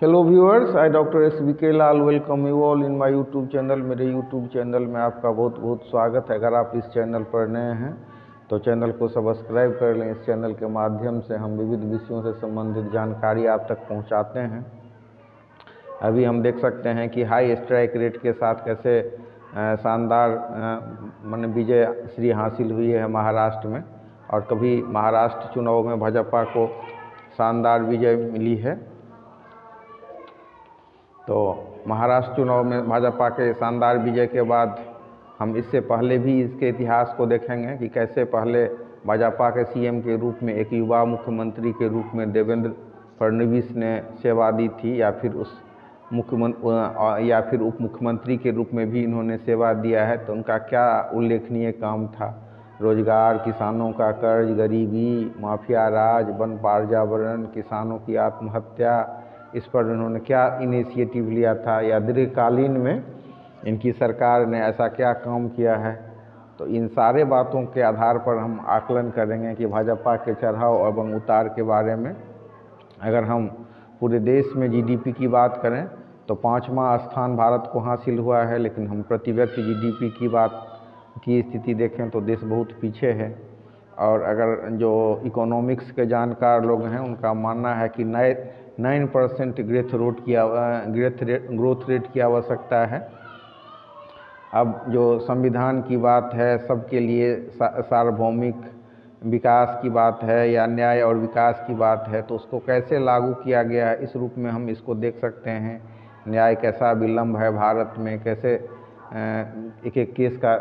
Hello viewers, I doctor S V K Lal welcome you all in my YouTube channel. मेरे YouTube channel में आपका बहुत बहुत स्वागत है। अगर आप इस चैनल पर नए हैं तो चैनल को सब्सक्राइब कर लें। इस चैनल के माध्यम से हम विविध विषयों से संबंधित जानकारी आप तक पहुंचाते हैं। अभी हम देख सकते हैं कि हाई स्ट्राइक रेट के साथ कैसे शानदार विजय श्री हासिल हुई है महाराष्ट्र में, और कभी महाराष्ट्र चुनाव में भाजपा को शानदार विजय मिली है। तो महाराष्ट्र चुनाव में भाजपा के शानदार विजय के बाद हम इससे पहले भी इसके इतिहास को देखेंगे कि कैसे पहले भाजपा के सीएम के रूप में एक युवा मुख्यमंत्री के रूप में देवेंद्र फडणवीस ने सेवा दी थी, या फिर उप मुख्यमंत्री के रूप में भी इन्होंने सेवा दिया है। तो उनका क्या उल्लेखनीय काम था। रोजगार, किसानों का कर्ज, गरीबी, माफिया राज, वन पर्यावरण, किसानों की आत्महत्या, इस पर उन्होंने क्या इनिशिएटिव लिया था, या दीर्घकालीन में इनकी सरकार ने ऐसा क्या काम किया है। तो इन सारे बातों के आधार पर हम आकलन करेंगे कि भाजपा के चढ़ाव एवं उतार के बारे में। अगर हम पूरे देश में जीडीपी की बात करें तो 5वां स्थान भारत को हासिल हुआ है, लेकिन हम प्रति व्यक्ति जीडीपी की स्थिति देखें तो देश बहुत पीछे है। और अगर जो इकोनॉमिक्स के जानकार लोग हैं उनका मानना है कि 9% ग्रोथ रेट की आवश्यकता है। अब जो संविधान की बात है, सबके लिए सार्वभौमिक विकास की बात है या न्याय और विकास की बात है, तो उसको कैसे लागू किया गया है, इस रूप में हम इसको देख सकते हैं। न्याय कैसा विलम्ब है भारत में, कैसे एक एक केस का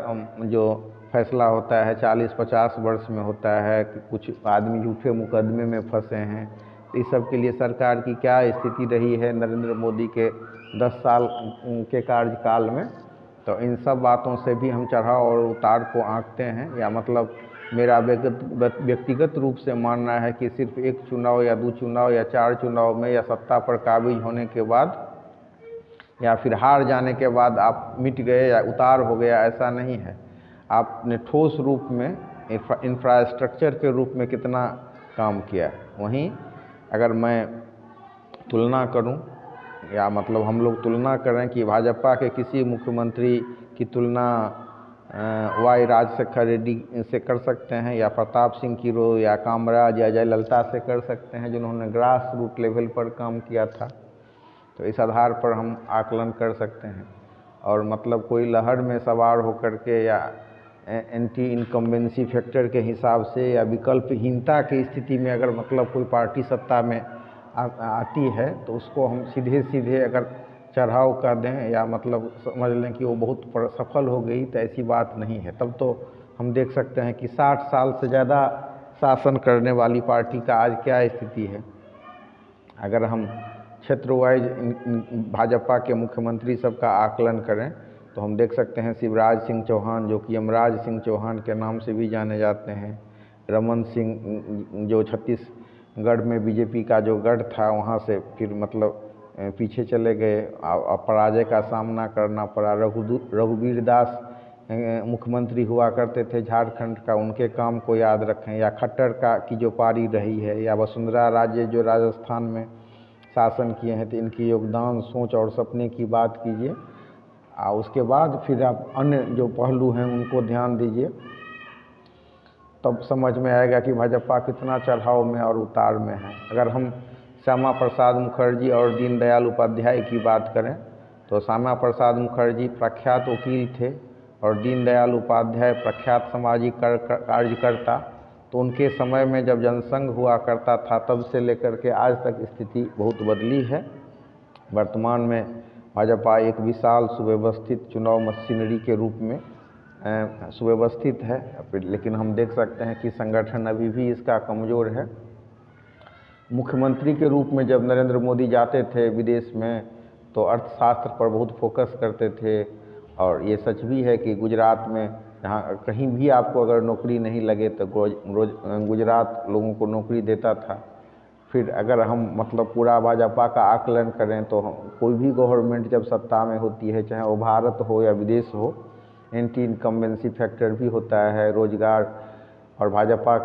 जो फैसला होता है 40-50 वर्ष में होता है, कि कुछ आदमी झूठे मुकदमे में फंसे हैं। इस सब के लिए सरकार की क्या स्थिति रही है नरेंद्र मोदी के 10 साल के कार्यकाल में। तो इन सब बातों से भी हम चढ़ाव और उतार को आंकते हैं। या मतलब मेरा व्यक्तिगत रूप से मानना है कि सिर्फ एक चुनाव या 2 चुनाव या 4 चुनाव में या सत्ता पर काबिज होने के बाद या फिर हार जाने के बाद आप मिट गए या उतार हो गया, ऐसा नहीं है। आपने ठोस रूप में इंफ्रास्ट्रक्चर के रूप में कितना काम किया। वहीं अगर मैं तुलना करूं, या मतलब हम लोग तुलना करें कि भाजपा के किसी मुख्यमंत्री की तुलना वाई राजशेखर रेड्डी से कर सकते हैं, या प्रताप सिंह कीरो या कामराज या जयललिता से कर सकते हैं, जिन्होंने ग्रास रूट लेवल पर काम किया था। तो इस आधार पर हम आकलन कर सकते हैं। और मतलब कोई लहर में सवार होकर के या एंटी इनकम्बेंसी फैक्टर के हिसाब से या विकल्पहीनता की स्थिति में अगर मतलब कोई पार्टी सत्ता में आती है, तो उसको हम सीधे अगर चढ़ाव कर दें या मतलब समझ लें कि वो बहुत सफल हो गई, तो ऐसी बात नहीं है। तब तो हम देख सकते हैं कि 60 साल से ज़्यादा शासन करने वाली पार्टी का आज क्या स्थिति है। अगर हम क्षेत्र वाइज भाजपा के मुख्यमंत्री सब का आकलन करें तो हम देख सकते हैं शिवराज सिंह चौहान, जो कि यमराज सिंह चौहान के नाम से भी जाने जाते हैं। रमन सिंह, जो छत्तीसगढ़ में बीजेपी का जो गढ़ था, वहाँ से फिर मतलब पीछे चले गए, पराजय का सामना करना पड़ा। रघुवीर दास मुख्यमंत्री हुआ करते थे झारखंड का, उनके काम को याद रखें। या खट्टर की जो पारी रही है, या वसुंधरा राजे जो राजस्थान में शासन किए हैं, तो इनकी योगदान, सोच और सपने की बात कीजिए। उसके बाद फिर आप अन्य जो पहलू हैं उनको ध्यान दीजिए, तब समझ में आएगा कि भाजपा कितना चढ़ाव में और उतार में है। अगर हम श्यामा प्रसाद मुखर्जी और दीनदयाल उपाध्याय की बात करें तो श्यामा प्रसाद मुखर्जी प्रख्यात वकील थे और दीनदयाल उपाध्याय प्रख्यात सामाजिक कार्यकर्ता। तो उनके समय में जब जनसंघ हुआ करता था, तब से लेकर के आज तक स्थिति बहुत बदली है। वर्तमान में भाजपा एक विशाल सुव्यवस्थित चुनाव मशीनरी के रूप में सुव्यवस्थित है, लेकिन हम देख सकते हैं कि संगठन अभी भी इसका कमज़ोर है। मुख्यमंत्री के रूप में जब नरेंद्र मोदी जाते थे विदेश में, तो अर्थशास्त्र पर बहुत फोकस करते थे। और ये सच भी है कि गुजरात में जहाँ कहीं भी आपको अगर नौकरी नहीं लगे तो गुजरात लोगों को नौकरी देता था। फिर अगर हम मतलब पूरा भाजपा का आकलन करें तो कोई भी गवर्नमेंट जब सत्ता में होती है, चाहे वो भारत हो या विदेश हो, एंटी इनकम्बेंसी फैक्टर भी होता है, रोजगार। और भाजपा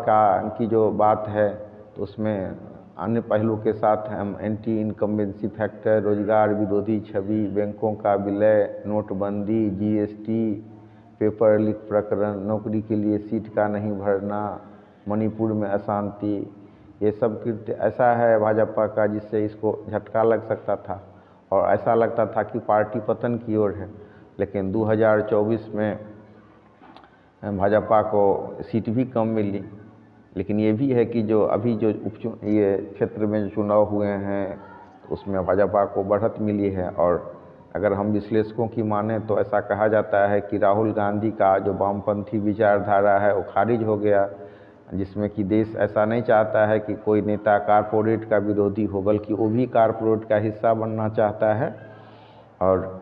की जो बात है तो उसमें अन्य पहलू के साथ हम एंटी इनकम्बेंसी फैक्टर, रोजगार विरोधी छवि, बैंकों का विलय, नोटबंदी, जीएसटी, पेपर लीक प्रकरण, नौकरी के लिए सीट का नहीं भरना, मणिपुर में अशांति, ये सब कृत्य ऐसा है भाजपा का जिससे इसको झटका लग सकता था और ऐसा लगता था कि पार्टी पतन की ओर है। लेकिन 2024 में भाजपा को सीट भी कम मिली। लेकिन ये भी है कि जो अभी जो ये क्षेत्र में जो चुनाव हुए हैं तो उसमें भाजपा को बढ़त मिली है। और अगर हम विश्लेषकों की माने तो ऐसा कहा जाता है कि राहुल गांधी का जो वामपंथी विचारधारा है वो खारिज हो गया, जिसमें कि देश ऐसा नहीं चाहता है कि कोई नेता कारपोरेट का विरोधी हो, बल्कि वो भी कारपोरेट का हिस्सा बनना चाहता है। और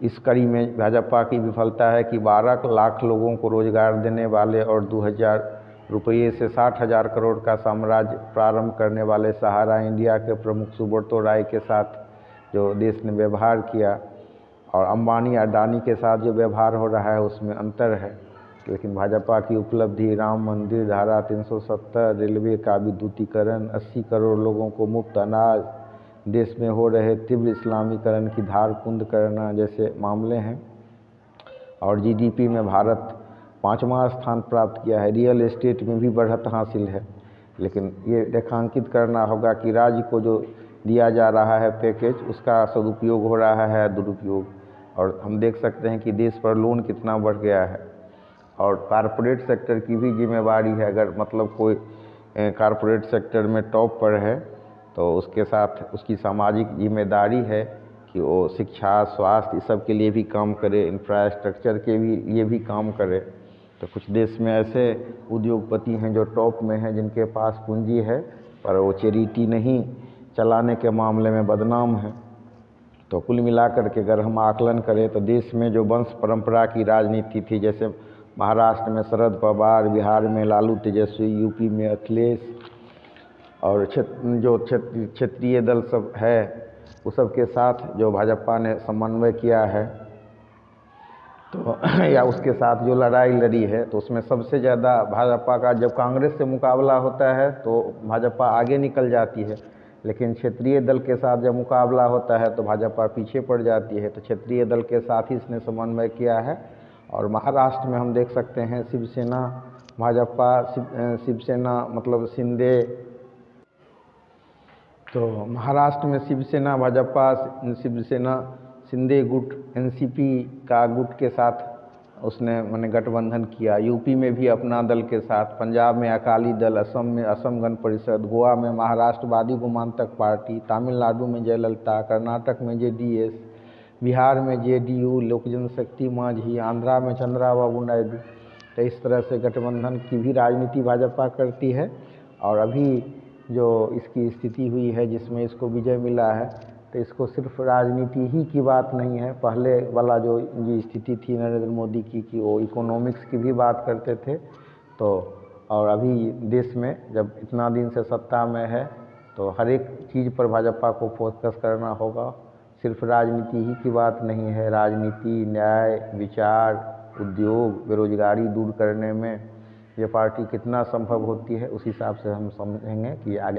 इस कड़ी में भाजपा की विफलता है कि 12 लाख लोगों को रोजगार देने वाले और 2000 रुपये से 60,000 करोड़ का साम्राज्य प्रारंभ करने वाले सहारा इंडिया के प्रमुख सुब्रतो राय के साथ जो देश ने व्यवहार किया और अंबानी अडानी के साथ जो व्यवहार हो रहा है उसमें अंतर है। लेकिन भाजपा की उपलब्धि राम मंदिर, धारा 370, रेलवे का विद्युतीकरण, 80 करोड़ लोगों को मुफ्त अनाज, देश में हो रहे तीव्र इस्लामीकरण की धार कुंद करना जैसे मामले हैं। और जीडीपी में भारत 5वां स्थान प्राप्त किया है, रियल एस्टेट में भी बढ़त हासिल है। लेकिन ये रेखांकित करना होगा कि राज्य को जो दिया जा रहा है पैकेज उसका सदुपयोग हो रहा है दुरुपयोग। और हम देख सकते हैं कि देश पर लोन कितना बढ़ गया है। और कारपोरेट सेक्टर की भी जिम्मेवारी है। अगर मतलब कोई कारपोरेट सेक्टर में टॉप पर है तो उसके साथ उसकी सामाजिक जिम्मेदारी है कि वो शिक्षा, स्वास्थ्य इस सब के लिए भी काम करे, इंफ्रास्ट्रक्चर के भी लिए भी काम करे। तो कुछ देश में ऐसे उद्योगपति हैं जो टॉप में हैं, जिनके पास पूंजी है, पर वो चैरिटी नहीं चलाने के मामले में बदनाम है। तो कुल मिलाकर के अगर हम आकलन करें तो देश में जो वंश परंपरा की राजनीति थी, जैसे महाराष्ट्र में शरद पवार, बिहार में लालू तेजस्वी, यूपी में अखिलेश और क्षेत्रीय दल सब है, उस सब के साथ जो भाजपा ने समन्वय किया है तो या उसके साथ जो लड़ाई लड़ी है, तो उसमें सबसे ज़्यादा भाजपा का जब कांग्रेस से मुकाबला होता है तो भाजपा आगे निकल जाती है। लेकिन क्षेत्रीय दल के साथ जब मुकाबला होता है तो भाजपा पीछे पड़ जाती है। तो क्षेत्रीय दल के साथ ही इसने समन्वय किया है। और महाराष्ट्र में हम देख सकते हैं शिवसेना भाजपा, शिवसेना मतलब शिंदे, तो महाराष्ट्र में शिवसेना भाजपा, शिवसेना शिंदे गुट एनसीपी का गुट के साथ उसने गठबंधन किया। यूपी में भी अपना दल के साथ, पंजाब में अकाली दल, असम में असम गण परिषद, गोवा में महाराष्ट्रवादी गोमांतक पार्टी, तमिलनाडु में जयललिता, कर्नाटक में जेडीएस, बिहार में जेडीयू, लोक जनशक्ति मांझी, आंध्रा में चंद्राबाबू नायडू। तो इस तरह से गठबंधन की भी राजनीति भाजपा करती है। और अभी जो इसकी स्थिति हुई है जिसमें इसको विजय मिला है, तो इसको सिर्फ राजनीति ही की बात नहीं है। पहले वाला जो स्थिति थी नरेंद्र मोदी की कि वो इकोनॉमिक्स की भी बात करते थे, तो और अभी देश में जब इतना दिन से सत्ता में है तो हर एक चीज़ पर भाजपा को फोकस करना होगा। सिर्फ राजनीति ही की बात नहीं है। राजनीति, न्याय, विचार, उद्योग, बेरोजगारी दूर करने में ये पार्टी कितना संभव होती है, उस हिसाब से हम समझेंगे कि आगे